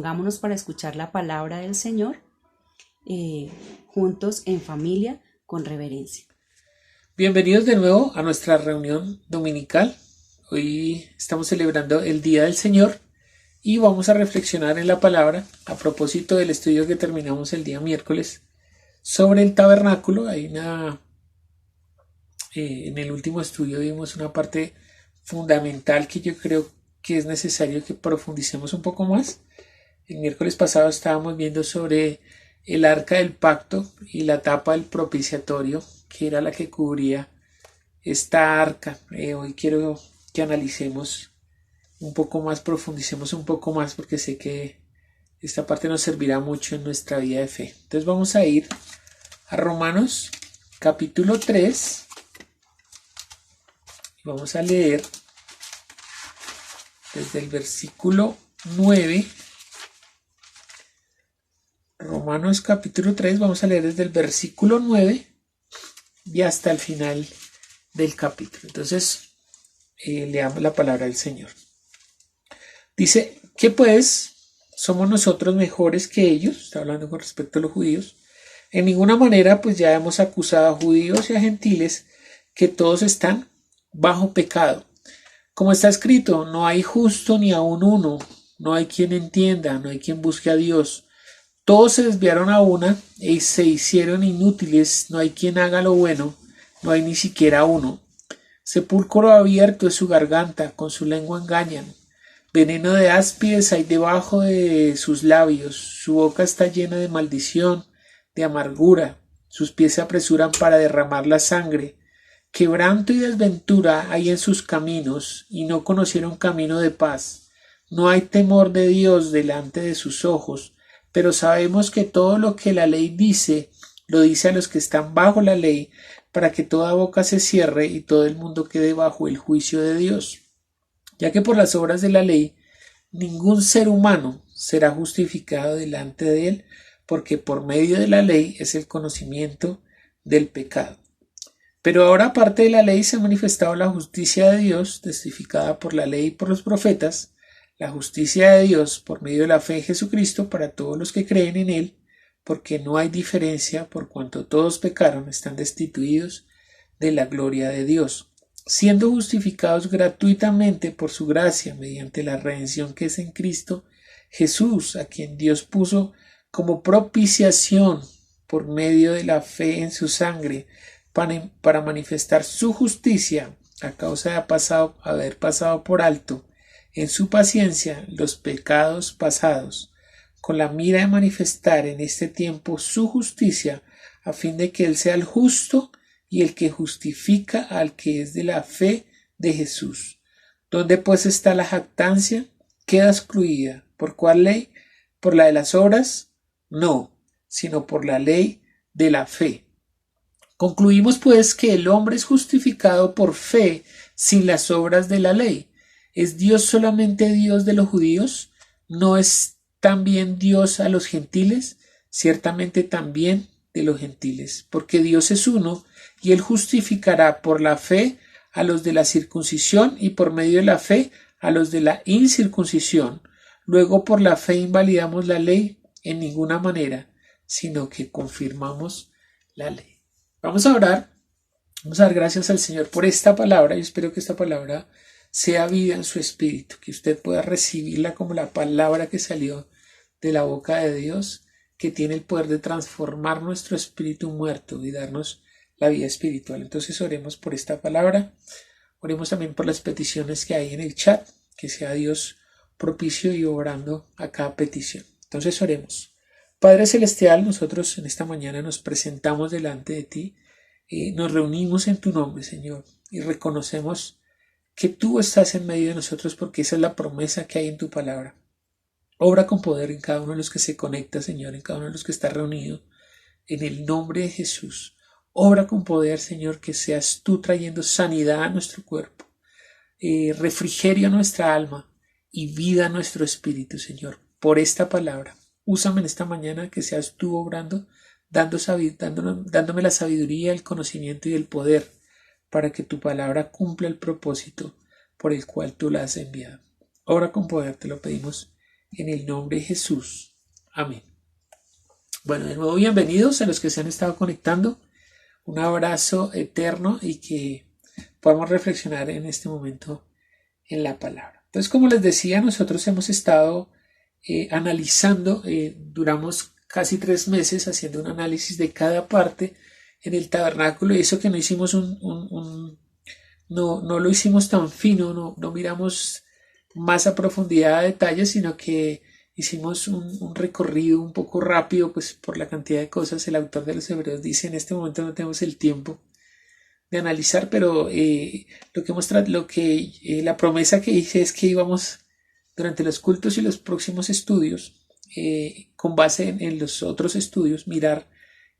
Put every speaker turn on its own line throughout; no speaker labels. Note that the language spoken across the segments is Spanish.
Pongámonos para escuchar la palabra del Señor juntos en familia con reverencia.
Bienvenidos de nuevo a nuestra reunión dominical. Hoy estamos celebrando el Día del Señor y vamos a reflexionar en la palabra a propósito del estudio que terminamos el día miércoles sobre el tabernáculo. En el último estudio vimos una parte fundamental que yo creo que es necesario que profundicemos un poco más. El miércoles pasado estábamos viendo sobre el arca del pacto y la tapa del propiciatorio, que era la que cubría esta arca. Hoy quiero que analicemos un poco más, profundicemos un poco más, porque sé que esta parte nos servirá mucho en nuestra vida de fe. Entonces vamos a ir a Romanos capítulo 3 y vamos a leer desde el versículo 9. Romanos capítulo 3, vamos a leer desde el versículo 9 y hasta el final del capítulo. Entonces, leamos la palabra del Señor. Dice, ¿qué pues? ¿Somos nosotros mejores que ellos? Está hablando con respecto a los judíos. En ninguna manera, pues ya hemos acusado a judíos y a gentiles que todos están bajo pecado. Como está escrito, no hay justo ni aun uno, no hay quien entienda, no hay quien busque a Dios. Todos se desviaron a una y se hicieron inútiles, no hay quien haga lo bueno, no hay ni siquiera uno. Sepulcro abierto es su garganta, con su lengua engañan. Veneno de áspides hay debajo de sus labios, su boca está llena de maldición, de amargura, sus pies se apresuran para derramar la sangre. Quebranto y desventura hay en sus caminos, y no conocieron camino de paz. No hay temor de Dios delante de sus ojos, pero sabemos que todo lo que la ley dice, lo dice a los que están bajo la ley, para que toda boca se cierre y todo el mundo quede bajo el juicio de Dios. Ya que por las obras de la ley ningún ser humano será justificado delante de él, porque por medio de la ley es el conocimiento del pecado. Pero ahora, aparte de la ley, se ha manifestado la justicia de Dios, testificada por la ley y por los profetas, la justicia de Dios por medio de la fe en Jesucristo para todos los que creen en Él, porque no hay diferencia, por cuanto todos pecaron, están destituidos de la gloria de Dios, siendo justificados gratuitamente por su gracia mediante la redención que es en Cristo Jesús, a quien Dios puso como propiciación por medio de la fe en su sangre, para manifestar su justicia a causa de haber pasado por alto en su paciencia los pecados pasados, con la mira de manifestar en este tiempo su justicia, a fin de que Él sea el justo y el que justifica al que es de la fe de Jesús. ¿Dónde pues está la jactancia? Queda excluida. ¿Por cuál ley? ¿Por la de las obras? No, sino por la ley de la fe. Concluimos pues que el hombre es justificado por fe sin las obras de la ley. ¿Es Dios solamente Dios de los judíos? ¿No es también Dios a los gentiles? Ciertamente también de los gentiles, porque Dios es uno y Él justificará por la fe a los de la circuncisión y por medio de la fe a los de la incircuncisión. Luego por la fe invalidamos la ley en ninguna manera, sino que confirmamos la ley. Vamos a orar, vamos a dar gracias al Señor por esta palabra. Yo espero que esta palabra sea vida en su espíritu, que usted pueda recibirla como la palabra que salió de la boca de Dios, que tiene el poder de transformar nuestro espíritu muerto y darnos la vida espiritual. Entonces oremos por esta palabra, oremos también por las peticiones que hay en el chat, que sea Dios propicio y obrando a cada petición. Entonces oremos. Padre Celestial, nosotros en esta mañana nos presentamos delante de ti, nos reunimos en tu nombre, Señor, y reconocemos que tú estás en medio de nosotros porque esa es la promesa que hay en tu palabra. Obra con poder en cada uno de los que se conecta, Señor, en cada uno de los que está reunido, en el nombre de Jesús. Obra con poder, Señor, que seas tú trayendo sanidad a nuestro cuerpo, refrigerio a nuestra alma y vida a nuestro espíritu, Señor, por esta palabra. Úsame en esta mañana, que seas tú obrando, dándome la sabiduría, el conocimiento y el poder para que tu palabra cumpla el propósito por el cual tú la has enviado. Obra con poder, te lo pedimos en el nombre de Jesús. Amén. Bueno, de nuevo bienvenidos a los que se han estado conectando. Un abrazo eterno y que podamos reflexionar en este momento en la palabra. Entonces, como les decía, nosotros hemos estado analizando, duramos casi 3 meses haciendo un análisis de cada parte en el tabernáculo, y eso que no hicimos no lo hicimos tan fino, no miramos más a profundidad de detalles, sino que hicimos un recorrido un poco rápido, pues por la cantidad de cosas. El autor de los Hebreos dice: en este momento no tenemos el tiempo de analizar, pero la promesa que hice es que íbamos durante los cultos y los próximos estudios, con base en los otros estudios, mirar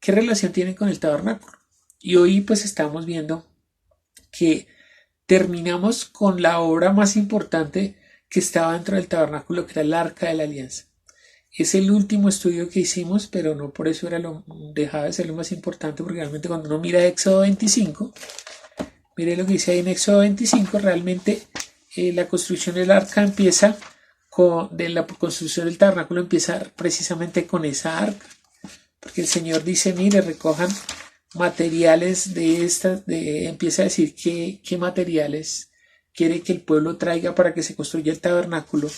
qué relación tienen con el tabernáculo. Y hoy pues estamos viendo que terminamos con la obra más importante que estaba dentro del tabernáculo, que era el Arca de la Alianza. Es el último estudio que hicimos, pero no por eso dejaba de ser lo más importante, porque realmente cuando uno mira Éxodo 25, mire lo que dice ahí en Éxodo 25, realmente la construcción del arca empieza la construcción del tabernáculo empieza precisamente con esa arca, porque el Señor dice: mire, recojan materiales empieza a decir qué materiales quiere que el pueblo traiga para que se construya el tabernáculo,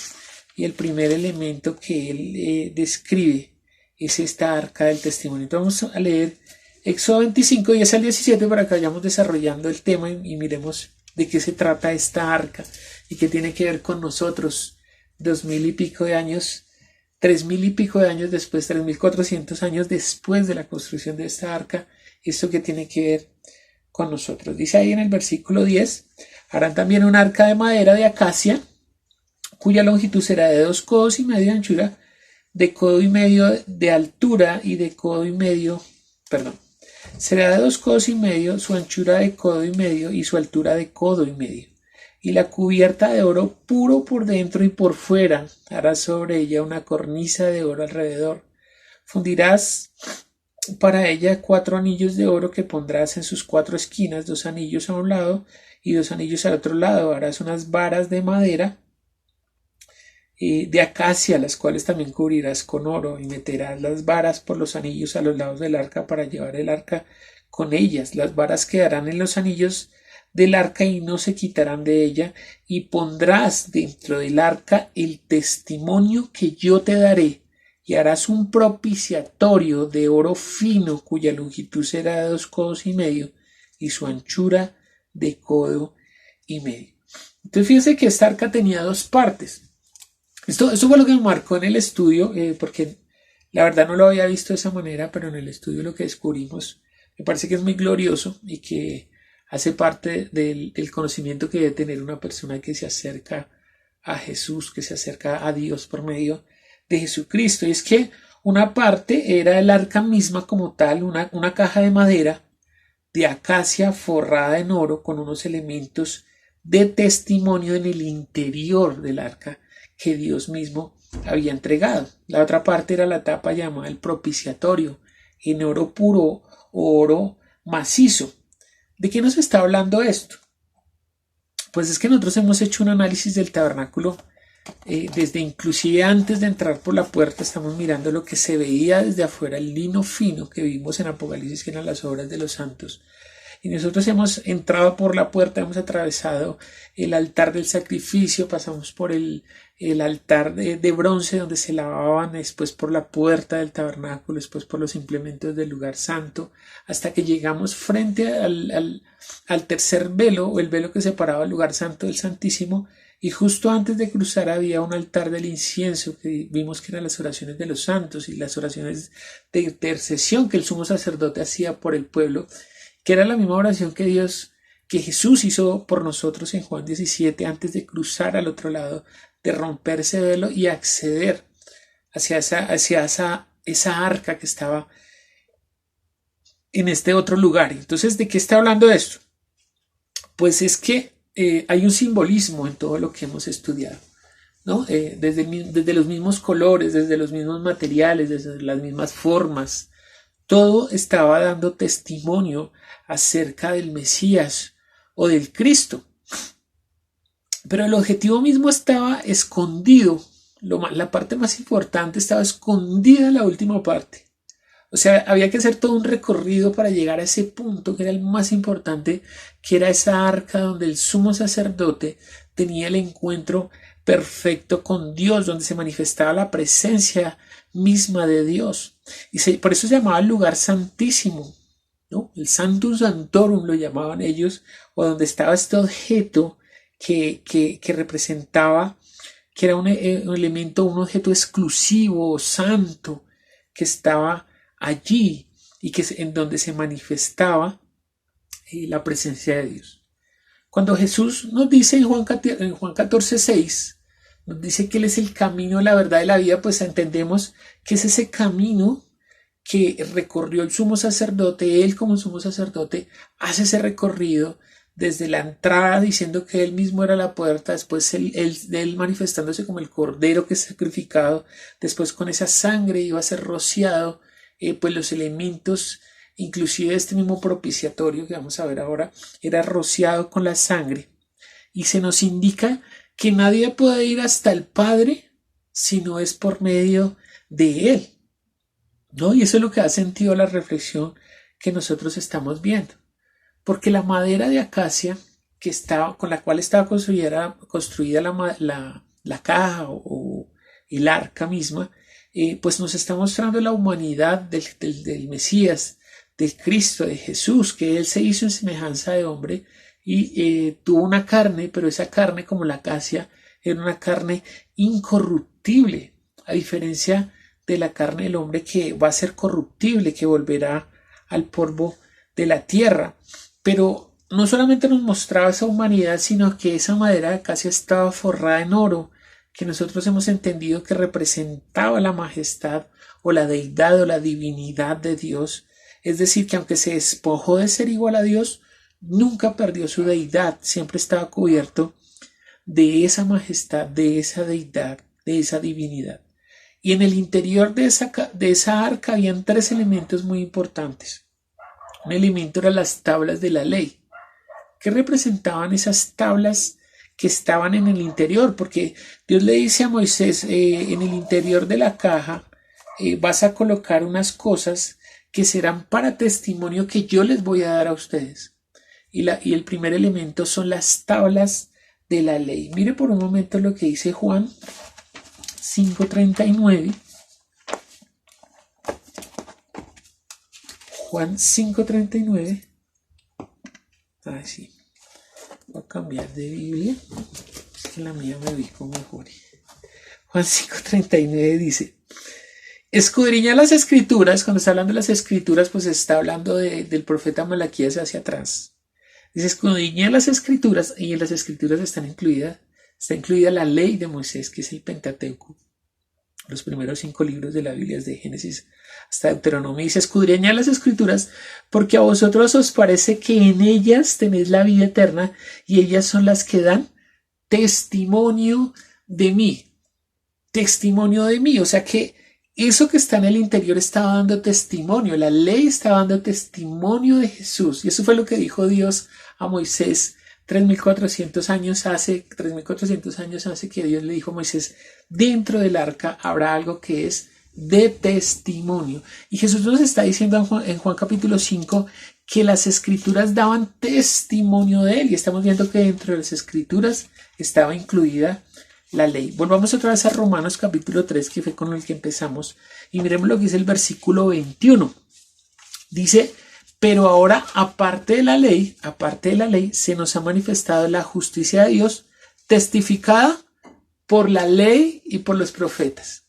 y el primer elemento que él describe es esta arca del testimonio. Entonces vamos a leer Éxodo 25, 10 al 17 para que vayamos desarrollando el tema y miremos de qué se trata esta arca y qué tiene que ver con nosotros 2000 y pico de años, 3000 y pico de años después, 3400 años después de la construcción de esta arca. Esto que tiene que ver con nosotros. Dice ahí en el versículo 10: harán también un arca de madera de acacia, cuya longitud será de 2 codos y medio de anchura, de codo y medio de altura y de codo y medio, será de 2 codos y medio, su anchura de codo y medio y su altura de codo y medio. Y la cubierta de oro puro por dentro y por fuera, harás sobre ella una cornisa de oro alrededor. Fundirás para ella 4 anillos de oro que pondrás en sus 4 esquinas, 2 anillos a un lado y 2 anillos al otro lado. Harás unas varas de madera de acacia, las cuales también cubrirás con oro, y meterás las varas por los anillos a los lados del arca para llevar el arca con ellas. Las varas quedarán en los anillos del arca y no se quitarán de ella, y pondrás dentro del arca el testimonio que yo te daré, y harás un propiciatorio de oro fino, cuya longitud será de 2 codos y medio y su anchura de codo y medio. Entonces fíjense que esta arca tenía 2 partes. Esto fue lo que me marcó en el estudio, porque la verdad no lo había visto de esa manera, pero en el estudio lo que descubrimos me parece que es muy glorioso y que hace parte del conocimiento que debe tener una persona que se acerca a Jesús, que se acerca a Dios por medio de Jesucristo. Y es que una parte era el arca misma como tal, una caja de madera de acacia forrada en oro con unos elementos de testimonio en el interior del arca que Dios mismo había entregado. La otra parte era la tapa llamada el propiciatorio, en oro puro o oro macizo. ¿De qué nos está hablando esto? Pues es que nosotros hemos hecho un análisis del tabernáculo desde inclusive antes de entrar por la puerta. Estamos mirando lo que se veía desde afuera, el lino fino que vimos en Apocalipsis, que eran las obras de los santos. Y nosotros hemos entrado por la puerta, hemos atravesado el altar del sacrificio, pasamos por el altar de bronce donde se lavaban, después por la puerta del tabernáculo, después por los implementos del lugar santo, hasta que llegamos frente al tercer velo, o el velo que separaba el lugar santo del santísimo, y justo antes de cruzar había un altar del incienso que vimos que eran las oraciones de los santos y las oraciones de intercesión que el sumo sacerdote hacía por el pueblo, que era la misma oración que Jesús hizo por nosotros en Juan 17 antes de cruzar al otro lado, de romper ese velo y acceder hacia esa arca que estaba en este otro lugar. Entonces, ¿de qué está hablando esto? Pues es que hay un simbolismo en todo lo que hemos estudiado, ¿no? Desde los mismos colores, desde los mismos materiales, desde las mismas formas, todo estaba dando testimonio acerca del Mesías o del Cristo. Pero el objetivo mismo estaba escondido la parte más importante estaba escondida en la última parte. O sea, había que hacer todo un recorrido para llegar a ese punto que era el más importante, que era esa arca donde el sumo sacerdote tenía el encuentro perfecto con Dios, donde se manifestaba la presencia misma de Dios. Por eso se llamaba el lugar santísimo, ¿no? El Sanctum Sanctorum lo llamaban ellos, o donde estaba este objeto que representaba, que era un elemento, un objeto exclusivo, santo, que estaba allí y en donde se manifestaba la presencia de Dios. Cuando Jesús nos dice en Juan 14:6, nos dice que Él es el camino, la verdad y la vida, pues entendemos que es ese camino que recorrió el sumo sacerdote. Él como sumo sacerdote hace ese recorrido desde la entrada diciendo que Él mismo era la puerta, después él manifestándose como el cordero que es sacrificado, después con esa sangre iba a ser rociado pues los elementos, inclusive este mismo propiciatorio que vamos a ver ahora, era rociado con la sangre, y se nos indica que nadie puede ir hasta el Padre si no es por medio de Él, ¿no? Y eso es lo que da sentido a la reflexión que nosotros estamos viendo, porque la madera de acacia con la cual estaba construida la caja o el arca misma, pues nos está mostrando la humanidad del Mesías, del Cristo, de Jesús, que Él se hizo en semejanza de hombre y tuvo una carne, pero esa carne, como la acacia, era una carne incorruptible, a diferencia de la carne del hombre que va a ser corruptible, que volverá al polvo de la tierra. Pero no solamente nos mostraba esa humanidad, sino que esa madera de acacia estaba forrada en oro, que nosotros hemos entendido que representaba la majestad o la deidad o la divinidad de Dios. Es decir, que aunque se despojó de ser igual a Dios, nunca perdió su deidad, siempre estaba cubierto de esa majestad, de esa deidad, de esa divinidad. Y en el interior de esa arca habían tres elementos muy importantes. Un elemento eran las tablas de la ley. ¿Qué representaban esas tablas que estaban en el interior? Porque Dios le dice a Moisés, en el interior de la caja vas a colocar unas cosas que serán para testimonio que yo les voy a dar a ustedes. Y el primer elemento son las tablas de la ley. Mire por un momento lo que dice Juan 5:39. Juan 5:39. Sí. Voy a cambiar de Biblia. Es que la mía me ubico mejor. Juan 5:39 dice: escudriña las escrituras. Cuando está hablando de las escrituras, pues está hablando del profeta Malaquías hacia atrás. Dice: escudriña las escrituras, y en las escrituras está incluida la ley de Moisés, que es el Pentateuco. Los primeros 5 libros de la Biblia, desde Génesis hasta Deuteronomio. Dice: escudriña las escrituras, porque a vosotros os parece que en ellas tenéis la vida eterna, y ellas son las que dan testimonio de mí. Testimonio de mí. O sea que eso que está en el interior estaba dando testimonio. La ley estaba dando testimonio de Jesús. Y eso fue lo que dijo Dios a Moisés 3.400 años hace que Dios le dijo a Moisés: dentro del arca habrá algo que es de testimonio. Y Jesús nos está diciendo en Juan capítulo 5 que las escrituras daban testimonio de él, y estamos viendo que dentro de las escrituras estaba incluida la ley. Volvamos otra vez a Romanos capítulo 3, que fue con el que empezamos, y miremos lo que dice el versículo 21. Dice: pero ahora, aparte de la ley, se nos ha manifestado la justicia de Dios, testificada por la ley y por los profetas.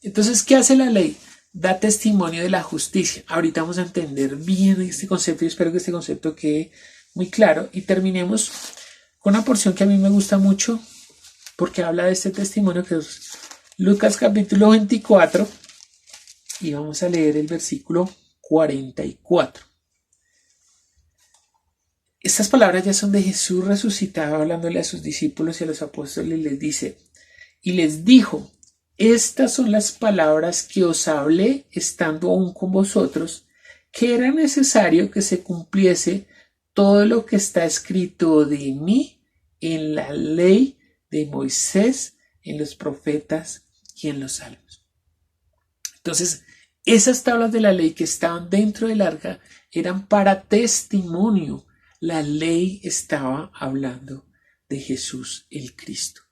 Entonces, ¿qué hace la ley? Da testimonio de la justicia. Ahorita vamos a entender bien este concepto, y espero que este concepto quede muy claro. Y terminemos con una porción que a mí me gusta mucho, porque habla de este testimonio, que es Lucas capítulo 24, y vamos a leer el versículo 44. Estas palabras ya son de Jesús resucitado, hablándole a sus discípulos y a los apóstoles. Les dice: y les dijo: estas son las palabras que os hablé estando aún con vosotros, que era necesario que se cumpliese todo lo que está escrito de mí en la ley de Moisés, en los profetas y en los salmos. Entonces, esas tablas de la ley que estaban dentro del arca eran para testimonio. La ley estaba hablando de Jesús el Cristo.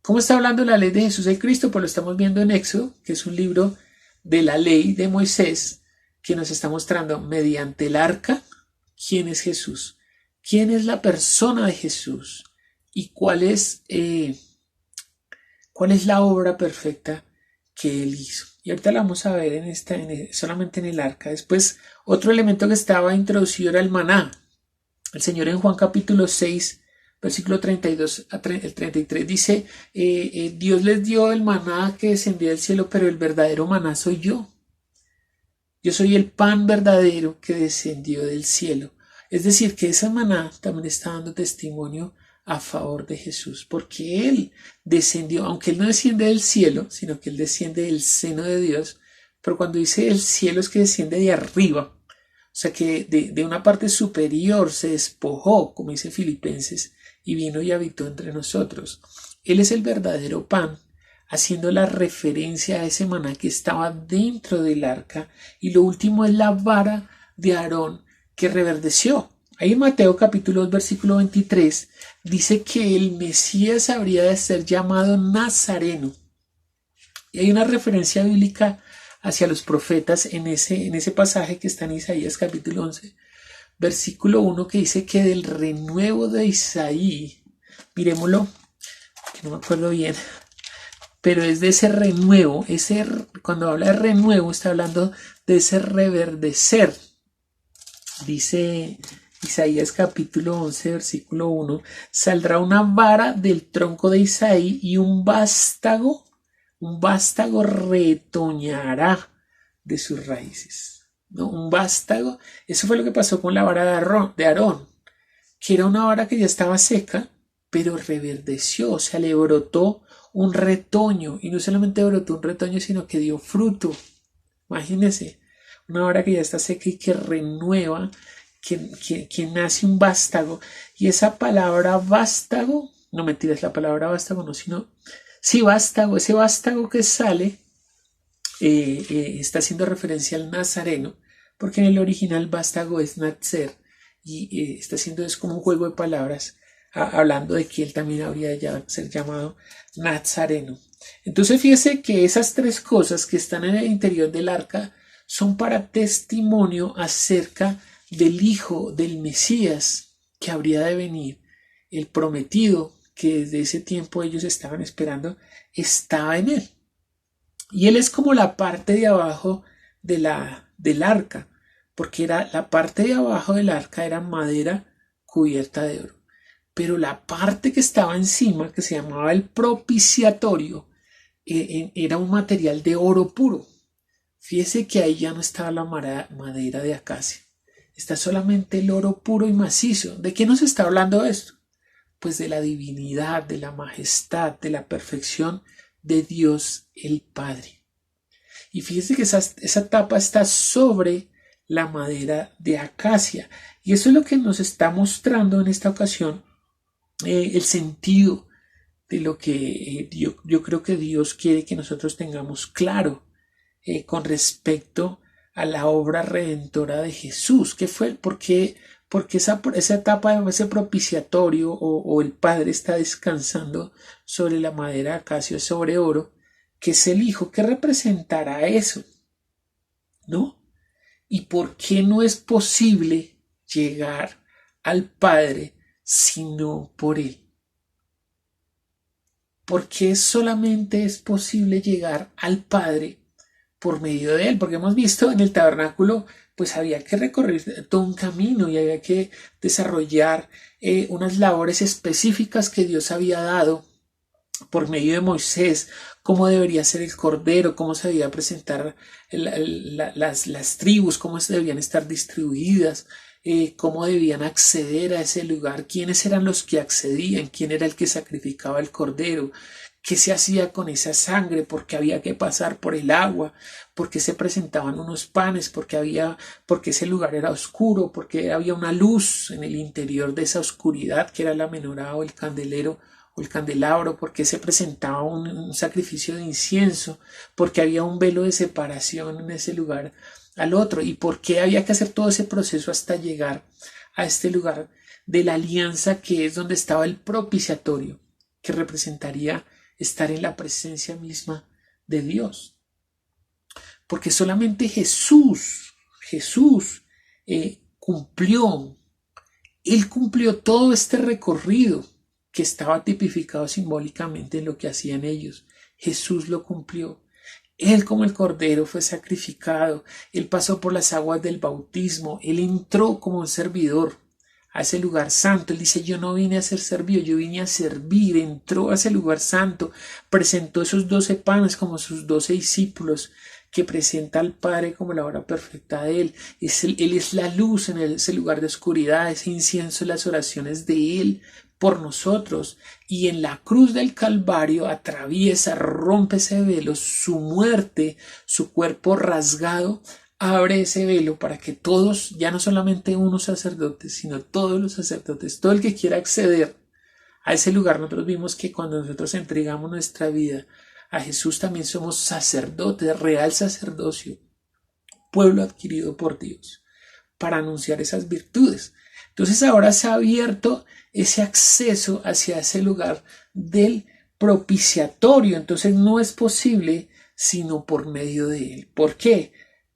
¿Cómo está hablando la ley de Jesús el Cristo? Pues lo estamos viendo en Éxodo, que es un libro de la ley de Moisés, que nos está mostrando mediante el arca quién es Jesús, quién es la persona de Jesús y cuál es la obra perfecta que él hizo. Y ahorita la vamos a ver solamente en el arca. Después, otro elemento que estaba introducido era el maná. El Señor en Juan capítulo 6, versículo 32 al 33 dice, Dios les dio el maná que descendía del cielo, pero el verdadero maná soy yo. Yo soy el pan verdadero que descendió del cielo. Es decir, que esa maná también está dando testimonio a favor de Jesús, porque Él descendió, aunque Él no desciende del cielo, sino que Él desciende del seno de Dios, pero cuando dice el cielo es que desciende de arriba, o sea que de una parte superior se despojó, como dice Filipenses, y vino y habitó entre nosotros. Él es el verdadero pan, haciendo la referencia a ese maná que estaba dentro del arca, y lo último es la vara de Aarón que reverdeció. Ahí en Mateo capítulo 2 versículo 23 dice que el Mesías habría de ser llamado Nazareno. Y hay una referencia bíblica hacia los profetas en ese pasaje que está en Isaías capítulo 11, versículo 1, que dice que del renuevo de Isaí, miremoslo, que no me acuerdo bien, pero es de ese renuevo, cuando habla de renuevo está hablando de ese reverdecer. Dice Isaías capítulo 11 versículo 1, saldrá una vara del tronco de Isaí y un vástago retoñará de sus raíces. ¿No? Un vástago, eso fue lo que pasó con la vara de Aarón, que era una vara que ya estaba seca, pero reverdeció, o sea, le brotó un retoño, y no solamente brotó un retoño, sino que dio fruto. Imagínense, una vara que ya está seca y que renueva, que nace un vástago. Y esa palabra vástago, no mentiras, la palabra vástago no, sino, sí, vástago, ese vástago que sale, está haciendo referencia al nazareno, porque en el original vástago es natzer, y está haciendo, es como un juego de palabras, hablando de que él también habría de ser llamado nazareno. Entonces fíjese que esas tres cosas que están en el interior del arca son para testimonio acerca del Hijo del Mesías que habría de venir, el prometido que desde ese tiempo ellos estaban esperando, estaba en él. Y él es como la parte de abajo del arca, porque era la parte de abajo del arca era madera cubierta de oro. Pero la parte que estaba encima, que se llamaba el propiciatorio, era un material de oro puro. Fíjese que ahí ya no estaba la madera de acacia. Está solamente el oro puro y macizo. ¿De qué nos está hablando esto? Pues de la divinidad, de la majestad, de la perfección de Dios el Padre. Y fíjese que esa tapa está sobre la madera de acacia. Y eso es lo que nos está mostrando en esta ocasión el sentido de lo que yo creo que Dios quiere que nosotros tengamos claro con respecto a la obra redentora de Jesús. ¿Qué fue? Porque esa etapa, ese propiciatorio o el Padre está descansando sobre la madera de acacia, sobre oro, que es el Hijo. ¿Qué representará eso? ¿No? ¿Y por qué no es posible llegar al Padre sino por Él? ¿Por qué solamente es posible llegar al Padre por medio de Él? Porque hemos visto en el tabernáculo, pues había que recorrer todo un camino y había que desarrollar unas labores específicas que Dios había dado por medio de Moisés, cómo debería ser el cordero, cómo se debía presentar las tribus, cómo se debían estar distribuidas, cómo debían acceder a ese lugar, quiénes eran los que accedían, quién era el que sacrificaba el cordero, qué se hacía con esa sangre, porque había que pasar por el agua, porque se presentaban unos panes, porque ese lugar era oscuro, porque había una luz en el interior de esa oscuridad que era la menorá o el candelero o el candelabro, por qué se presentaba un sacrificio de incienso, porque había un velo de separación en ese lugar al otro, y por qué había que hacer todo ese proceso hasta llegar a este lugar de la alianza, que es donde estaba el propiciatorio, que representaría estar en la presencia misma de Dios. Porque solamente Jesús cumplió, Él cumplió todo este recorrido que estaba tipificado simbólicamente en lo que hacían ellos. Jesús lo cumplió. Él como el Cordero fue sacrificado, Él pasó por las aguas del bautismo, Él entró como un servidor a ese lugar santo. Él dice, yo no vine a ser servido, yo vine a servir. Entró a ese lugar santo, presentó esos 12 panes como sus 12 discípulos, que presenta al Padre como la obra perfecta de Él. Él es la luz en ese lugar de oscuridad, ese incienso, las oraciones de Él por nosotros, y en la cruz del Calvario atraviesa, rompe ese velo, su muerte, su cuerpo rasgado, abre ese velo para que todos, ya no solamente unos sacerdotes, sino todos los sacerdotes, todo el que quiera acceder a ese lugar. Nosotros vimos que cuando nosotros entregamos nuestra vida a Jesús, también somos sacerdotes, real sacerdocio, pueblo adquirido por Dios, para anunciar esas virtudes. Entonces ahora se ha abierto ese acceso hacia ese lugar del propiciatorio. Entonces no es posible sino por medio de Él. ¿Por qué?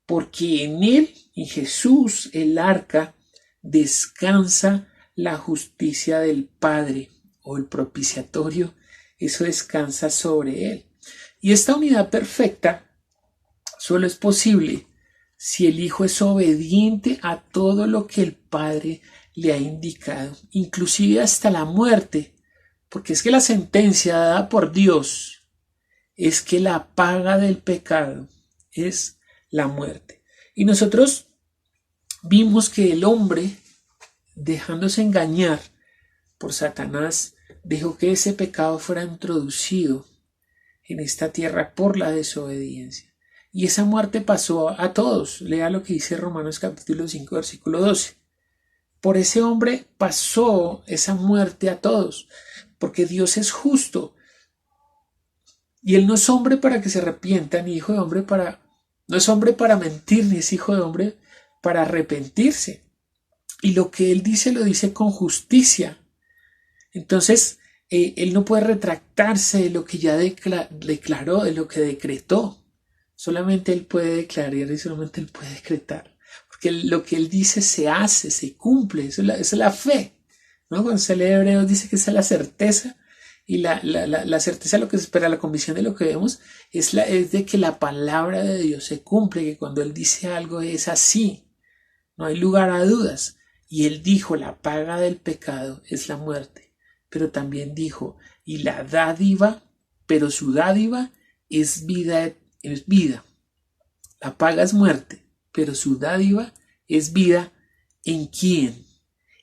Porque en Él, en Jesús, el arca, descansa la justicia del Padre, o el propiciatorio, eso descansa sobre Él. Y esta unidad perfecta solo es posible si el Hijo es obediente a todo lo que el Padre le ha indicado, inclusive hasta la muerte, porque es que la sentencia dada por Dios es que la paga del pecado es la muerte. Y nosotros vimos que el hombre, dejándose engañar por Satanás, dejó que ese pecado fuera introducido en esta tierra por la desobediencia. Y esa muerte pasó a todos. Lea lo que dice Romanos capítulo 5, versículo 12. Por ese hombre pasó esa muerte a todos, porque Dios es justo. Y Él no es hombre para que se arrepienta, ni hijo de hombre no es hombre para mentir, ni es hijo de hombre para arrepentirse. Y lo que Él dice, lo dice con justicia. Entonces, Él no puede retractarse de lo que ya declaró, de lo que decretó. Solamente Él puede declarar y solamente Él puede decretar. Porque lo que Él dice se hace, se cumple. Eso es la fe, ¿no? Cuando se lee Hebreos dice que esa es la certeza. Y la certeza de lo que se espera, la convicción de lo que vemos, es de que la palabra de Dios se cumple, que cuando Él dice algo es así. No hay lugar a dudas. Y Él dijo, la paga del pecado es la muerte. Pero también dijo, y la dádiva, pero su dádiva es vida. La paga es muerte, pero su dádiva es vida. ¿En quién?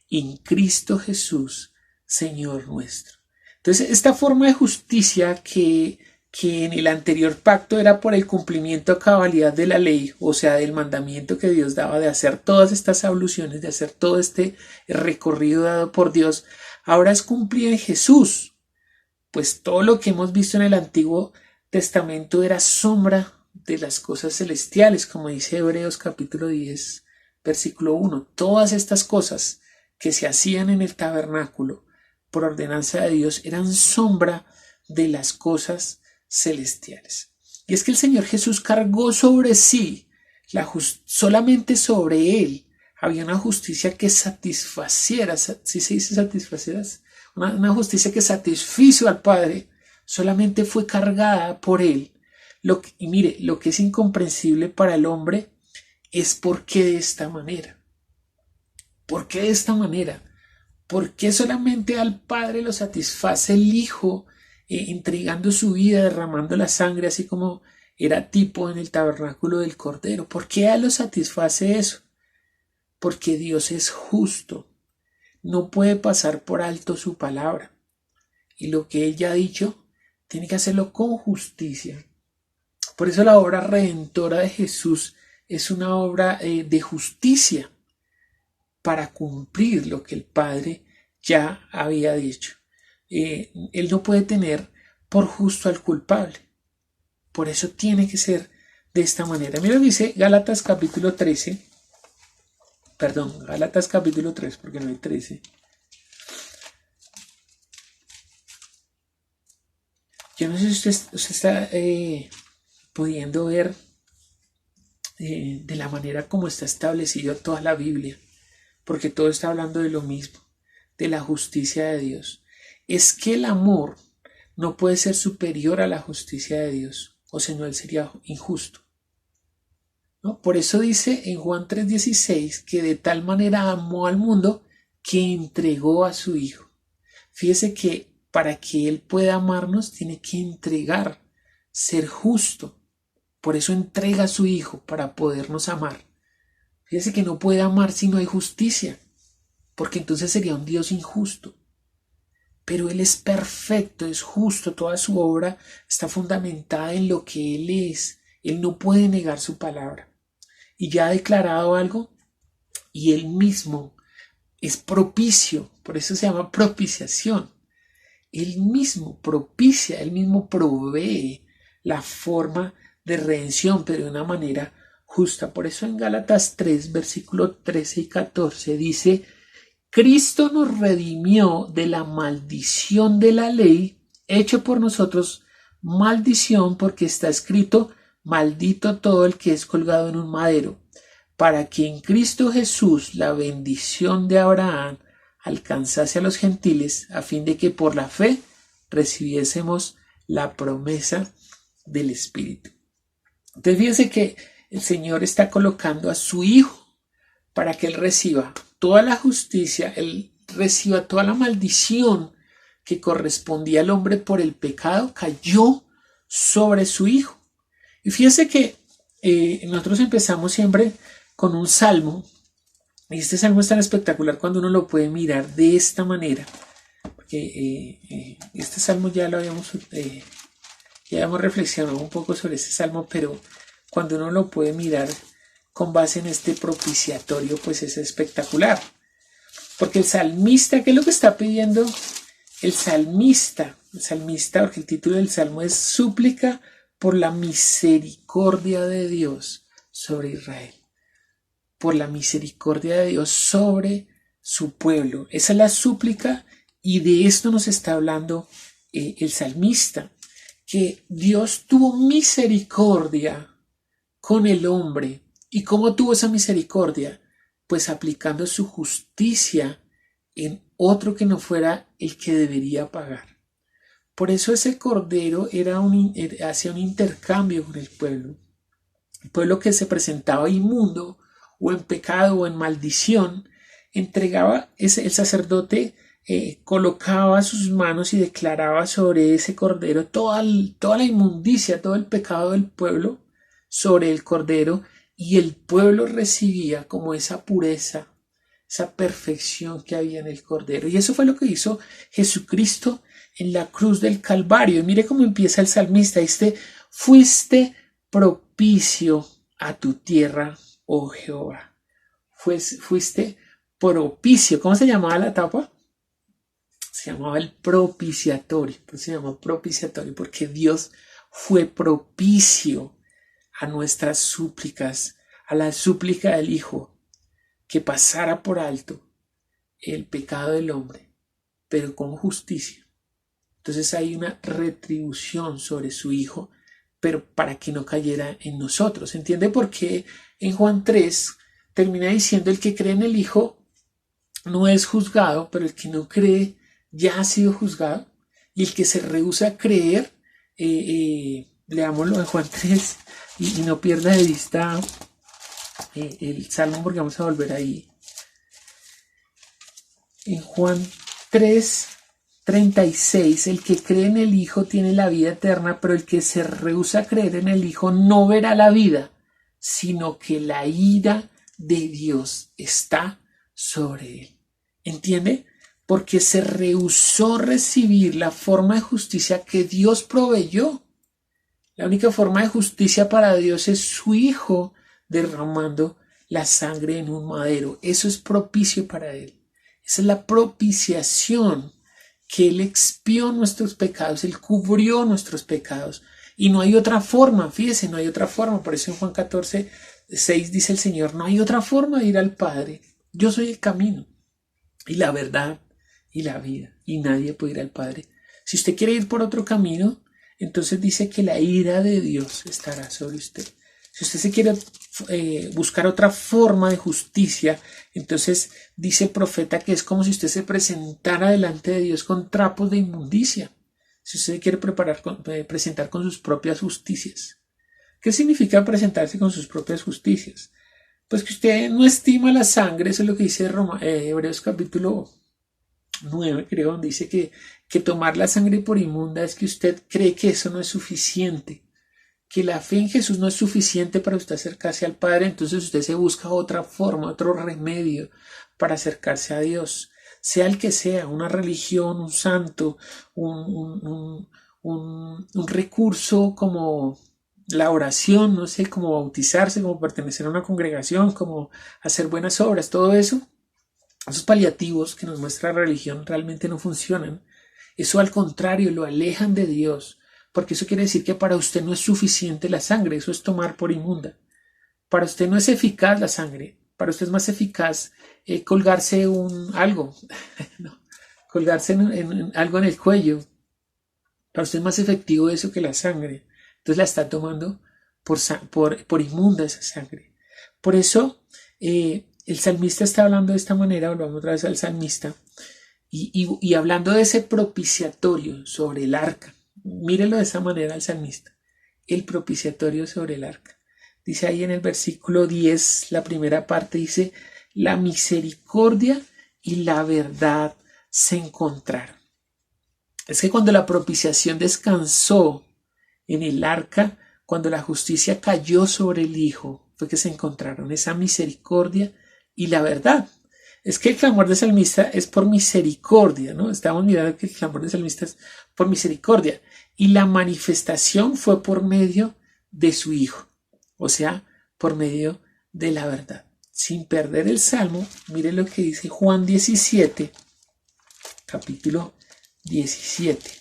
En Cristo Jesús, Señor nuestro. Entonces, esta forma de justicia que en el anterior pacto era por el cumplimiento a cabalidad de la ley, o sea, del mandamiento que Dios daba de hacer todas estas abluciones, de hacer todo este recorrido dado por Dios, ahora es cumplida en Jesús. Pues todo lo que hemos visto en el Antiguo Testamento era sombra de las cosas celestiales, como dice Hebreos capítulo 10, versículo 1. Todas estas cosas que se hacían en el tabernáculo por ordenanza de Dios eran sombra de las cosas celestiales. Y es que el Señor Jesús cargó sobre sí, solamente sobre Él, había una justicia que satisfaciera, si se dice satisfaciera, una justicia que satisfizo al Padre, solamente fue cargada por Él. Y mire, lo que es incomprensible para el hombre es por qué de esta manera. ¿Por qué de esta manera? ¿Por qué solamente al Padre lo satisface el Hijo, entregando su vida, derramando la sangre, así como era tipo en el tabernáculo del Cordero? ¿Por qué a él lo satisface eso? Porque Dios es justo. No puede pasar por alto su palabra. Y lo que Él ya ha dicho, tiene que hacerlo con justicia. Por eso la obra redentora de Jesús es una obra de justicia para cumplir lo que el Padre ya había dicho. Él no puede tener por justo al culpable. Por eso tiene que ser de esta manera. Mira, dice Gálatas capítulo 13. Perdón, Gálatas capítulo 3, porque no hay 13. Yo no sé si usted está pudiendo ver de la manera como está establecido toda la Biblia, porque todo está hablando de lo mismo, de la justicia de Dios. Es que el amor no puede ser superior a la justicia de Dios, o si no, él sería injusto, ¿no? Por eso dice en Juan 3:16 que de tal manera amó al mundo que entregó a su Hijo. Fíjese que para que Él pueda amarnos tiene que entregar, ser justo. Por eso entrega a su Hijo para podernos amar. Fíjese que no puede amar si no hay justicia, porque entonces sería un Dios injusto. Pero Él es perfecto, es justo, toda su obra está fundamentada en lo que Él es. Él no puede negar su palabra. Y ya ha declarado algo, y Él mismo es propicio, por eso se llama propiciación. Él mismo propicia, Él mismo provee la forma de redención, pero de una manera justa. Por eso en Gálatas 3, versículos 13 y 14 dice: Cristo nos redimió de la maldición de la ley, hecho por nosotros maldición, porque está escrito: maldito todo el que es colgado en un madero, para que en Cristo Jesús la bendición de Abraham alcanzase a los gentiles, a fin de que por la fe recibiésemos la promesa del Espíritu. Entonces fíjense que el Señor está colocando a su Hijo para que Él reciba toda la justicia, Él reciba toda la maldición que correspondía al hombre por el pecado, cayó sobre su Hijo. Y fíjense que nosotros empezamos siempre con un salmo. Y este salmo es tan espectacular cuando uno lo puede mirar de esta manera, porque este salmo ya lo habíamos reflexionado un poco sobre este salmo, pero cuando uno lo puede mirar con base en este propiciatorio, pues es espectacular, porque el salmista, ¿qué es lo que está pidiendo? El salmista, porque el título del salmo es súplica por la misericordia de Dios sobre Israel. Por la misericordia de Dios sobre su pueblo. Esa es la súplica, y de esto nos está hablando el salmista, que Dios tuvo misericordia con el hombre. ¿Y cómo tuvo esa misericordia? Pues aplicando su justicia en otro que no fuera el que debería pagar. Por eso ese cordero hacía un intercambio con el pueblo que se presentaba inmundo o en pecado o en maldición. Entregaba el sacerdote, colocaba sus manos y declaraba sobre ese cordero toda la inmundicia, todo el pecado del pueblo sobre el cordero, y el pueblo recibía como esa pureza, esa perfección que había en el cordero. Y eso fue lo que hizo Jesucristo en la cruz del Calvario. Y mire cómo empieza el salmista: fuiste propicio a tu tierra, oh Jehová. Fuiste propicio. ¿Cómo se llamaba la etapa? Se llamaba el propiciatorio. Pues se llama propiciatorio porque Dios fue propicio a nuestras súplicas, a la súplica del Hijo, que pasara por alto el pecado del hombre, pero con justicia. Entonces hay una retribución sobre su Hijo, pero para que no cayera en nosotros. ¿Entiende por qué en Juan 3 termina diciendo: el que cree en el Hijo no es juzgado, pero el que no cree ya ha sido juzgado? Y el que se rehúsa a creer, leámoslo en Juan 3 y no pierda de vista el salmo, porque vamos a volver ahí. En Juan 3:36, el que cree en el Hijo tiene la vida eterna, pero el que se rehúsa a creer en el Hijo no verá la vida, sino que la ira de Dios está sobre él. ¿Entiende? Porque se rehusó recibir la forma de justicia que Dios proveyó. La única forma de justicia para Dios es su Hijo derramando la sangre en un madero. Eso es propicio para Él. Esa es la propiciación que Él expió nuestros pecados, Él cubrió nuestros pecados. Y no hay otra forma, fíjese, no hay otra forma. Por eso en Juan 14:6 dice el Señor, no hay otra forma de ir al Padre. Yo soy el camino y la verdad y la vida. Y nadie puede ir al Padre. Si usted quiere ir por otro camino, entonces dice que la ira de Dios estará sobre usted. Si usted se quiere buscar otra forma de justicia, entonces dice el profeta que es como si usted se presentara delante de Dios con trapos de inmundicia. Si usted se quiere presentar con sus propias justicias. ¿Qué significa presentarse con sus propias justicias? Pues que usted no estima la sangre, eso es lo que dice Hebreos capítulo 9, creo, donde dice que tomar la sangre por inmunda es que usted cree que eso no es suficiente, que la fe en Jesús no es suficiente para usted acercarse al Padre, entonces usted se busca otra forma, otro remedio para acercarse a Dios, sea el que sea, una religión, un santo, un recurso como la oración, no sé, como bautizarse, como pertenecer a una congregación, como hacer buenas obras, todo eso. Esos paliativos que nos muestra la religión realmente no funcionan. Eso al contrario lo alejan de Dios, porque eso quiere decir que para usted no es suficiente la sangre, eso es tomar por inmunda. Para usted no es eficaz la sangre, para usted es más eficaz colgarse algo, no, colgarse en algo en el cuello. Para usted es más efectivo eso que la sangre. Entonces la está tomando por inmunda esa sangre. Por eso el salmista está hablando de esta manera, volvamos otra vez al salmista, y hablando de ese propiciatorio sobre el arca. Mírelo de esa manera al salmista. El propiciatorio sobre el arca. Dice ahí en el versículo 10, la primera parte dice, la misericordia y la verdad se encontraron. Es que cuando la propiciación descansó en el arca, cuando la justicia cayó sobre el Hijo, fue que se encontraron esa misericordia y la verdad. Es que el clamor del salmista es por misericordia, ¿no? Estamos mirando que el clamor del salmista es por misericordia. Y la manifestación fue por medio de su Hijo, o sea, por medio de la verdad. Sin perder el salmo, mire lo que dice Juan 17, capítulo 17.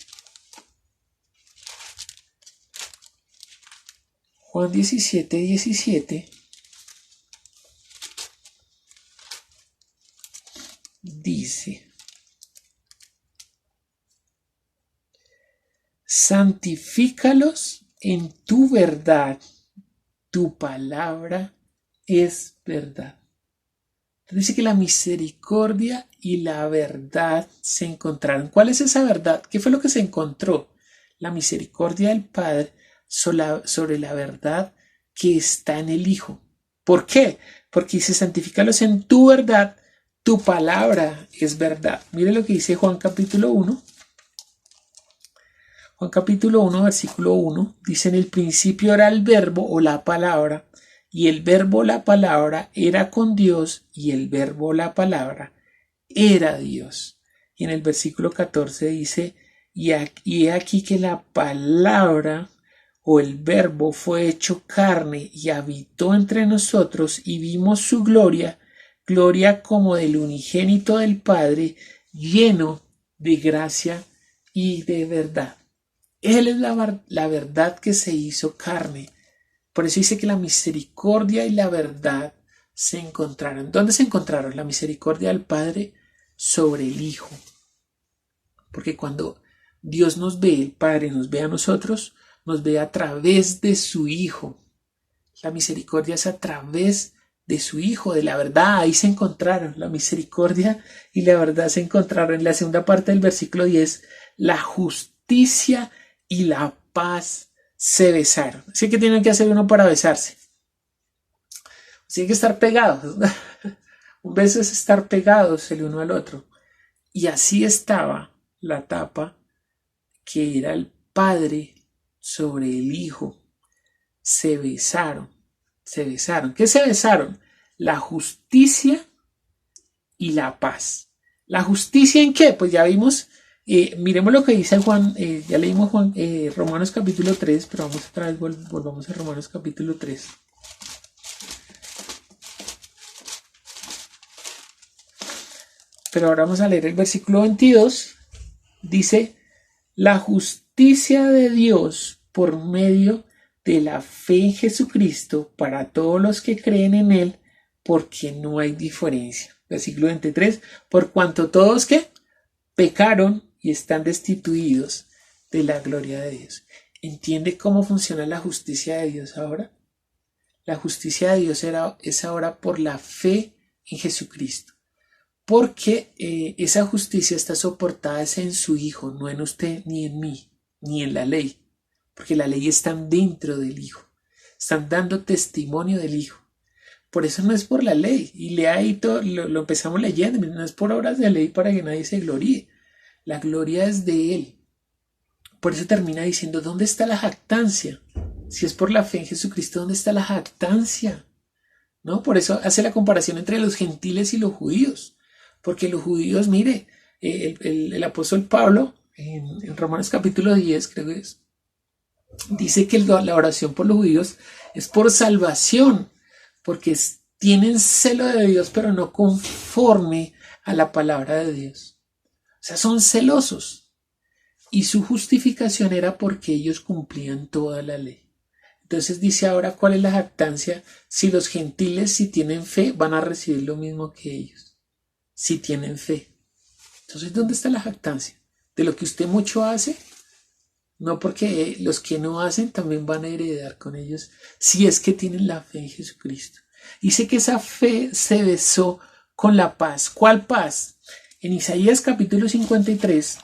Juan 17, 17 dice, santifícalos en tu verdad, tu palabra es verdad. Entonces dice que la misericordia y la verdad se encontraron. ¿Cuál es esa verdad? ¿Qué fue lo que se encontró? La misericordia del Padre sobre la verdad que está en el Hijo. ¿Por qué? Porque dice, santifícalos en tu verdad, tu palabra es verdad. Mire lo que dice Juan capítulo 1. Juan capítulo 1, versículo 1, dice, en el principio era el verbo o la palabra, y el verbo, la palabra, era con Dios, y el verbo, la palabra, era Dios. Y en el versículo 14 dice, y he aquí que la palabra o el verbo fue hecho carne y habitó entre nosotros y vimos su gloria, gloria como del unigénito del Padre, lleno de gracia y de verdad. Él es la verdad que se hizo carne. Por eso dice que la misericordia y la verdad se encontraron. ¿Dónde se encontraron? La misericordia del Padre sobre el Hijo. Porque cuando Dios nos ve, el Padre nos ve a nosotros, nos ve a través de su Hijo. La misericordia es a través de su Hijo, de la verdad. Ahí se encontraron. La misericordia y la verdad se encontraron. En la segunda parte del versículo 10, la justicia y la paz se besaron. Así que tienen que hacer uno para besarse. Tienen que estar pegados. Un beso es estar pegados el uno al otro. Y así estaba la tapa que era el Padre sobre el Hijo. Se besaron. Se besaron. ¿Qué se besaron? La justicia y la paz. ¿La justicia en qué? Pues ya vimos. Miremos lo que dice Juan, ya leímos Romanos capítulo 3, pero vamos otra vez, volvamos a Romanos capítulo 3. Pero ahora vamos a leer el versículo 22 Dice, la justicia de Dios por medio de la fe en Jesucristo para todos los que creen en Él, porque no hay diferencia. Versículo 23, por cuanto todos que pecaron y están destituidos de la gloria de Dios. ¿Entiende cómo funciona la justicia de Dios ahora? La justicia de Dios es ahora por la fe en Jesucristo. Porque esa justicia está soportada en su Hijo, no en usted, ni en mí, ni en la ley. Porque la ley está dentro del Hijo. Están dando testimonio del Hijo. Por eso no es por la ley. Y lea ahí todo, lo empezamos leyendo. No es por obras de ley para que nadie se gloríe. La gloria es de Él. Por eso termina diciendo, ¿dónde está la jactancia? Si es por la fe en Jesucristo, ¿dónde está la jactancia? ¿No? Por eso hace la comparación entre los gentiles y los judíos. Porque los judíos, mire, el apóstol Pablo, en Romanos capítulo 10, creo que es, dice que la oración por los judíos es por salvación, porque tienen celo de Dios, pero no conforme a la palabra de Dios. O sea, son celosos. Y su justificación era porque ellos cumplían toda la ley. Entonces dice ahora cuál es la jactancia. Si los gentiles, si tienen fe, van a recibir lo mismo que ellos. Si tienen fe. Entonces, ¿dónde está la jactancia? ¿De lo que usted mucho hace? No, porque los que no hacen también van a heredar con ellos, si es que tienen la fe en Jesucristo. Dice que esa fe se besó con la paz. ¿Cuál paz? En Isaías capítulo 53,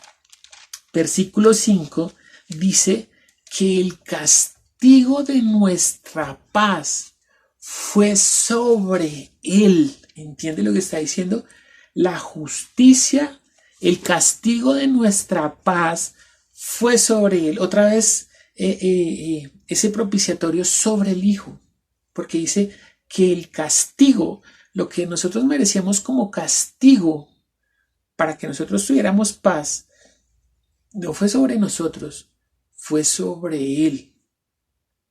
versículo 5, dice que el castigo de nuestra paz fue sobre él. ¿Entiende lo que está diciendo? La justicia, el castigo de nuestra paz fue sobre él. Otra vez ese propiciatorio sobre el Hijo. Porque dice que el castigo, lo que nosotros merecíamos como castigo para que nosotros tuviéramos paz, no fue sobre nosotros, fue sobre Él.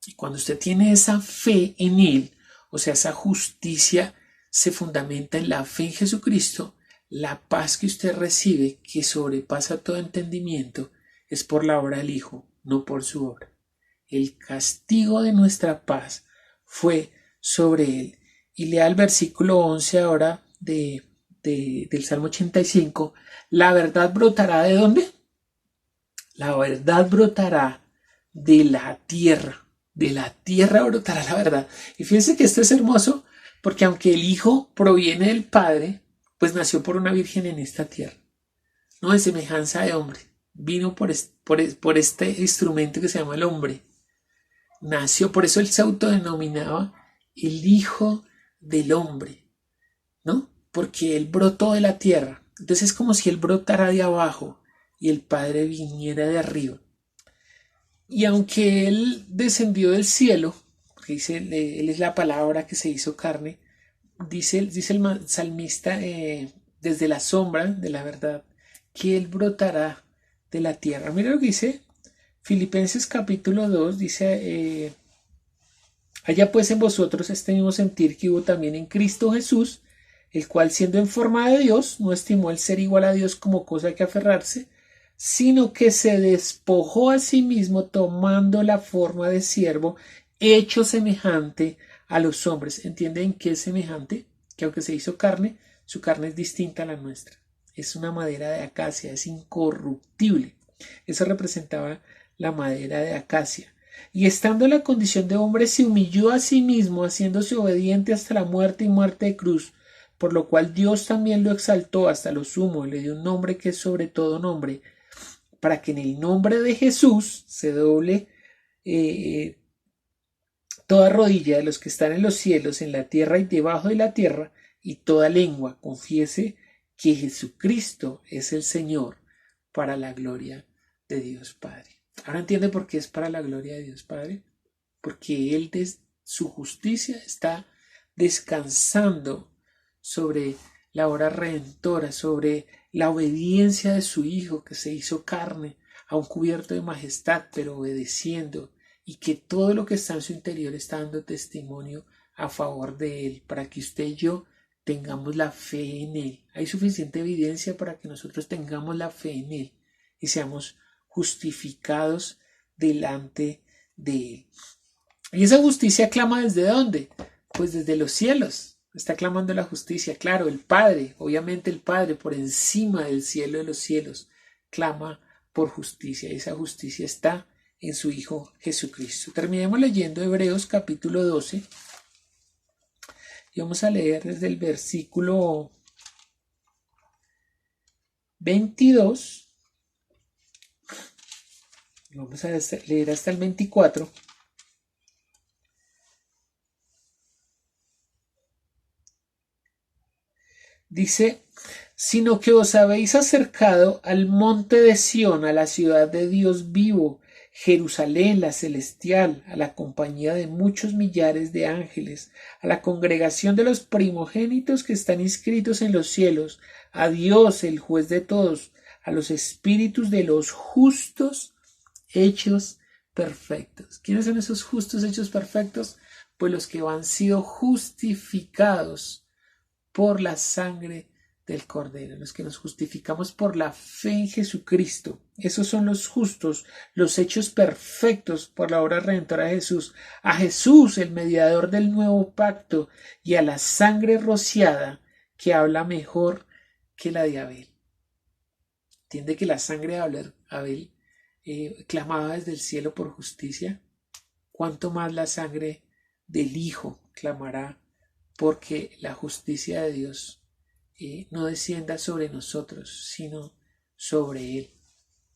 Y cuando usted tiene esa fe en Él, o sea, esa justicia se fundamenta en la fe en Jesucristo, la paz que usted recibe, que sobrepasa todo entendimiento, es por la obra del Hijo, no por su obra. El castigo de nuestra paz fue sobre Él. Y lea el versículo 11 ahora del Salmo 85. ¿La verdad brotará de dónde? La verdad brotará de la tierra. De la tierra brotará la verdad. Y fíjense que esto es hermoso porque aunque el Hijo proviene del Padre, pues nació por una virgen en esta tierra. No de semejanza de hombre. Vino por este instrumento que se llama el hombre. Nació, por eso él se autodenominaba el Hijo del Hombre, ¿no? Porque él brotó de la tierra. Entonces es como si él brotara de abajo y el Padre viniera de arriba. Y aunque él descendió del cielo, porque dice, él es la palabra que se hizo carne, dice el salmista, desde la sombra de la verdad, que él brotará de la tierra. Mira lo que dice Filipenses capítulo 2, dice, haya pues en vosotros este mismo sentir que hubo también en Cristo Jesús, el cual siendo en forma de Dios, no estimó el ser igual a Dios como cosa que aferrarse, sino que se despojó a sí mismo tomando la forma de siervo, hecho semejante a los hombres. ¿Entienden qué es semejante? Que aunque se hizo carne, su carne es distinta a la nuestra. Es una madera de acacia, es incorruptible. Eso representaba la madera de acacia. Y estando en la condición de hombre, se humilló a sí mismo, haciéndose obediente hasta la muerte y muerte de cruz, por lo cual Dios también lo exaltó hasta lo sumo y le dio un nombre que es sobre todo nombre, para que en el nombre de Jesús se doble toda rodilla de los que están en los cielos, en la tierra y debajo de la tierra, y toda lengua confiese que Jesucristo es el Señor, para la gloria de Dios Padre. Ahora entiende por qué es para la gloria de Dios Padre. Porque Él, de su justicia, está descansando sobre la obra redentora, sobre la obediencia de su Hijo que se hizo carne, aun cubierto de majestad, pero obedeciendo, y que todo lo que está en su interior está dando testimonio a favor de Él, para que usted y yo tengamos la fe en Él. Hay suficiente evidencia para que nosotros tengamos la fe en Él. y seamos justificados delante de Él. ¿Y esa justicia clama desde dónde? Pues desde los cielos. Está clamando la justicia, claro, el Padre, obviamente el Padre por encima del cielo de los cielos, clama por justicia, y esa justicia está en su Hijo Jesucristo. Terminemos leyendo Hebreos capítulo 12 y vamos a leer desde el versículo 22, vamos a leer hasta el 24. Dice, sino que os habéis acercado al monte de Sión, a la ciudad de Dios vivo, Jerusalén la celestial, a la compañía de muchos millares de ángeles, a la congregación de los primogénitos que están inscritos en los cielos, a Dios el juez de todos, a los espíritus de los justos hechos perfectos. ¿Quiénes son esos justos hechos perfectos? Pues los que han sido justificados por la sangre del Cordero, los que nos justificamos por la fe en Jesucristo. Esos son los justos, los hechos perfectos por la obra redentora de Jesús. A Jesús, el mediador del nuevo pacto, y a la sangre rociada que habla mejor que la de Abel. ¿Entiende que la sangre de Abel clamaba desde el cielo por justicia? ¿Cuánto más la sangre del Hijo clamará porque la justicia de Dios no descienda sobre nosotros, sino sobre Él,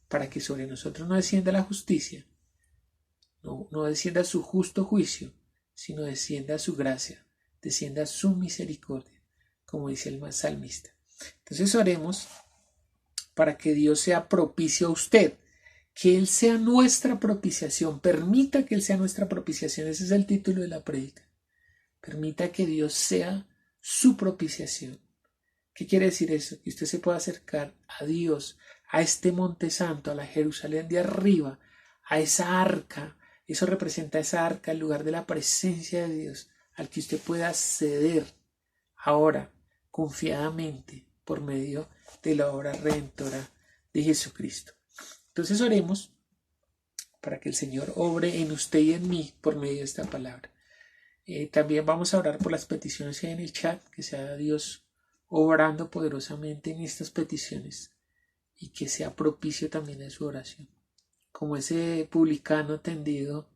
para que sobre nosotros no descienda la justicia, no descienda su justo juicio, sino descienda su gracia, descienda su misericordia, como dice el salmista. Entonces oremos para que Dios sea propicio a usted, que Él sea nuestra propiciación, permita que Él sea nuestra propiciación. Ese es el título de la prédica. Permita que Dios sea su propiciación. ¿Qué quiere decir eso? Que usted se pueda acercar a Dios, a este monte santo, a la Jerusalén de arriba, a esa arca. Eso representa esa arca, el lugar de la presencia de Dios, al que usted pueda acceder ahora, confiadamente, por medio de la obra redentora de Jesucristo. Entonces oremos para que el Señor obre en usted y en mí por medio de esta palabra. También vamos a orar por las peticiones que hay en el chat, que sea Dios obrando poderosamente en estas peticiones y que sea propicio también a su oración. Como ese publicano tendido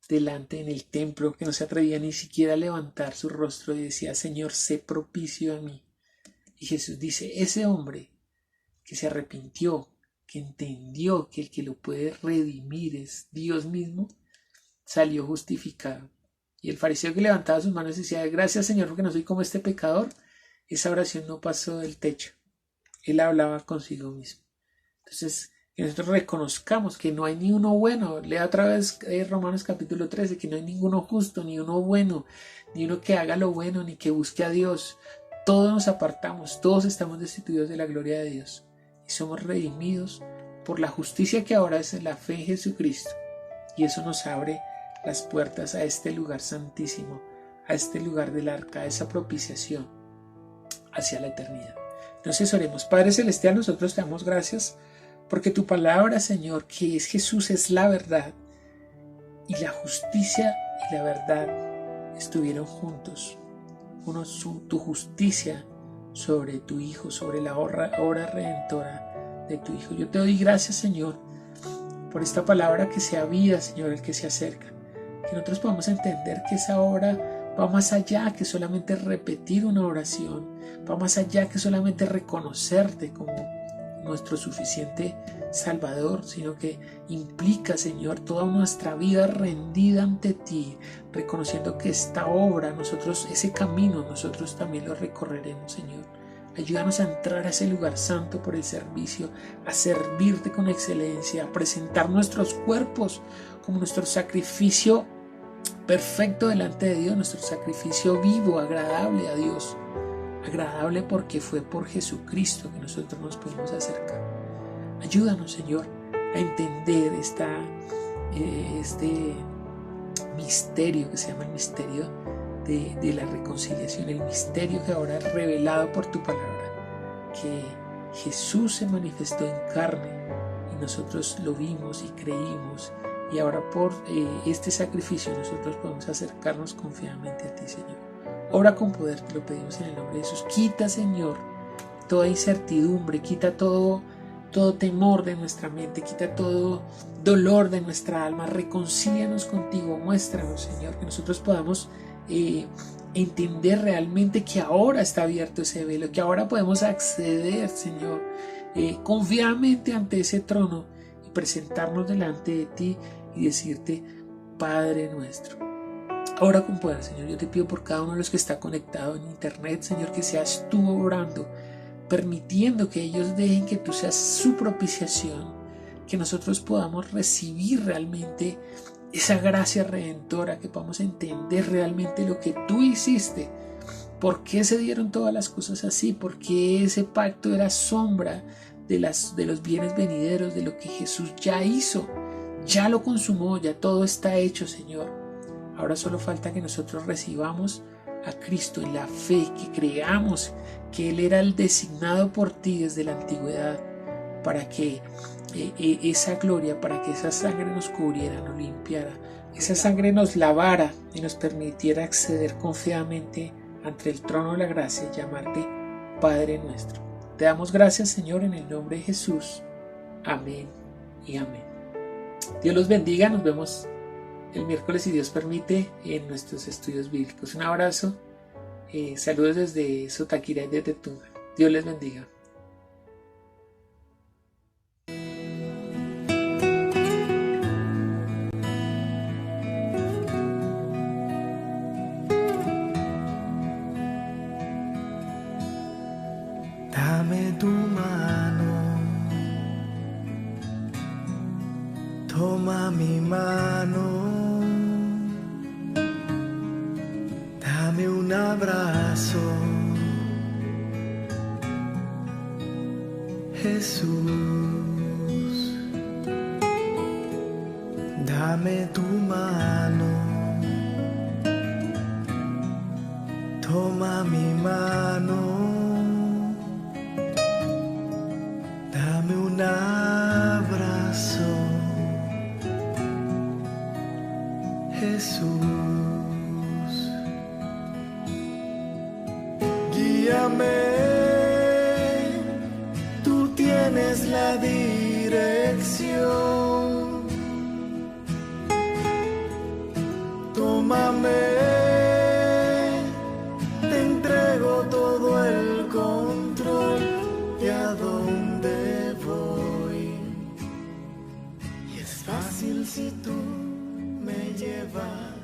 delante en el templo que no se atrevía ni siquiera a levantar su rostro y decía, Señor, sé propicio a mí. Y Jesús dice, ese hombre que se arrepintió, que entendió que el que lo puede redimir es Dios mismo, salió justificado. Y el fariseo que levantaba sus manos y decía, gracias Señor porque no soy como este pecador, esa oración no pasó del techo. Él hablaba consigo mismo. Entonces, que nosotros reconozcamos que no hay ni uno bueno. Lea otra vez Romanos capítulo 13, que no hay ninguno justo, ni uno bueno, ni uno que haga lo bueno, ni que busque a Dios. Todos nos apartamos, todos estamos destituidos de la gloria de Dios. Y somos redimidos por la justicia que ahora es en la fe en Jesucristo. Y eso nos abre las puertas a este lugar santísimo, a este lugar del arca, a esa propiciación hacia la eternidad. Entonces oremos. Padre Celestial, nosotros te damos gracias porque tu palabra, Señor, que es Jesús, es la verdad, y la justicia y la verdad estuvieron juntos. Tu justicia sobre tu Hijo, sobre la obra redentora de tu Hijo. Yo te doy gracias, Señor, por esta palabra que sea vida, Señor, el que se acerca. Que nosotros podamos entender que esa obra va más allá que solamente repetir una oración, va más allá que solamente reconocerte como nuestro suficiente Salvador, sino que implica, Señor, toda nuestra vida rendida ante ti, reconociendo que esta obra, nosotros, ese camino, nosotros también lo recorreremos, Señor. Ayúdanos a entrar a ese lugar santo por el servicio, a servirte con excelencia, a presentar nuestros cuerpos como nuestro sacrificio perfecto delante de Dios, nuestro sacrificio vivo, agradable a Dios. Agradable porque fue por Jesucristo que nosotros nos pudimos acercar. Ayúdanos, Señor, a entender este misterio que se llama el misterio de la reconciliación, el misterio que ahora es revelado por tu palabra, que Jesús se manifestó en carne y nosotros lo vimos y creímos, y ahora por este sacrificio nosotros podemos acercarnos confiadamente a ti, Señor. Obra con poder, te lo pedimos en el nombre de Jesús. Quita, Señor, toda incertidumbre, quita todo temor de nuestra mente, quita todo dolor de nuestra alma. Reconcílianos contigo, muéstranos, Señor, que nosotros podamos entender realmente que ahora está abierto ese velo, que ahora podemos acceder, Señor, confiadamente ante ese trono y presentarnos delante de ti y decirte: Padre nuestro. Ahora con poder, Señor, yo te pido por cada uno de los que está conectado en internet, Señor, que seas tú obrando, permitiendo que ellos dejen que tú seas su propiciación, que nosotros podamos recibir realmente esa gracia redentora, que podamos entender realmente lo que tú hiciste, por qué se dieron todas las cosas así, por qué ese pacto era sombra de los bienes venideros, de lo que Jesús ya hizo, ya lo consumó, ya todo está hecho, Señor. Ahora solo falta que nosotros recibamos a Cristo en la fe, que creamos que Él era el designado por ti desde la antigüedad, para que esa gloria, para que esa sangre nos cubriera, nos limpiara, esa sangre nos lavara y nos permitiera acceder confiadamente ante el trono de la gracia y llamarte Padre nuestro. Te damos gracias, Señor, en el nombre de Jesús. Amén y amén. Dios los bendiga, nos vemos el miércoles, si Dios permite, en nuestros estudios bíblicos. Un abrazo, saludos desde Sotaquira y desde Tunja. Dios les bendiga.
Dame tu mano, toma mi mano, dame un abrazo, Jesús, dame tu mano, toma mi mano. Dame un abrazo, Jesús. Guíame, tú tienes la dirección. Tómame, te entrego todo el control de a dónde voy. Y es fácil si tú me llevas.